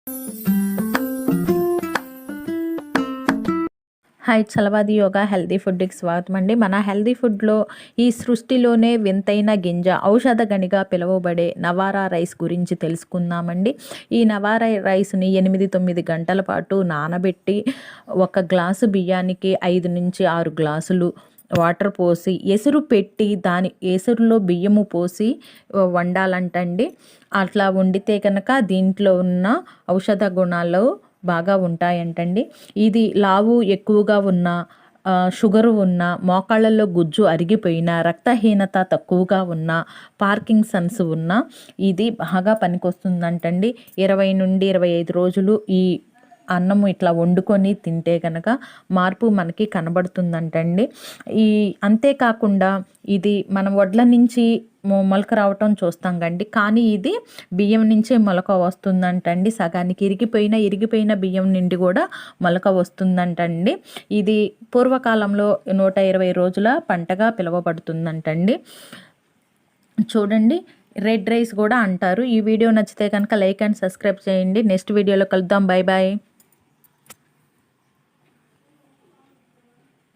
Hi Chalavadi yoga healthy ఫుడ్కి స్వాగతం అండి. మన హెల్దీ ఫుడ్లో ఈ సృష్టిలోనే వింతైన గింజ ఔషధ గనిగా పిలువబడే నవారా రైస్ గురించి తెలుసుకుందామండి. ఈ నవారా రైస్ని 8-9 గంటల పాటు నానబెట్టి 1 గ్లాసు బియ్యానికి 5 నుంచి 6 గ్లాసులు వాటర్ పోసి ఎసురు పెట్టి దాని ఎసురులో బియ్యము పోసి వండాలంటండి. అట్లా వండితే కనుక దీంట్లో ఉన్న ఔషధ గుణాలు బాగా ఉంటాయంటండి. ఇది లావు ఎక్కువగా ఉన్న, షుగరు ఉన్న, మోకాళ్ళల్లో గుజ్జు అరిగిపోయిన, రక్తహీనత తక్కువగా ఉన్న, పార్కిన్సన్స్ ఉన్న ఇది బాగా పనికొస్తుందంటండి. 20 నుండి 25 రోజులు ఈ అన్నము ఇట్లా వండుకొని తింటే కనుక మార్పు మనకి కనబడుతుందంటండి. అంతేకాకుండా ఇది మనం వడ్ల నుంచి మొలక రావటం చూస్తాం కండి, కానీ ఇది బియ్యం నుంచే మొలక వస్తుందంటండి. సగానికి ఇరిగిపోయిన బియ్యం నుండి కూడా మొలక వస్తుందంటండి. ఇది పూర్వకాలంలో 120 రోజుల పంటగా పిలువబడుతుందంటండి. చూడండి, రెడ్ రైస్ కూడా అంటారు. ఈ వీడియో నచ్చితే కనుక లైక్ అండ్ సబ్స్క్రైబ్ చేయండి. నెక్స్ట్ వీడియోలో కలుద్దాం. Bye bye.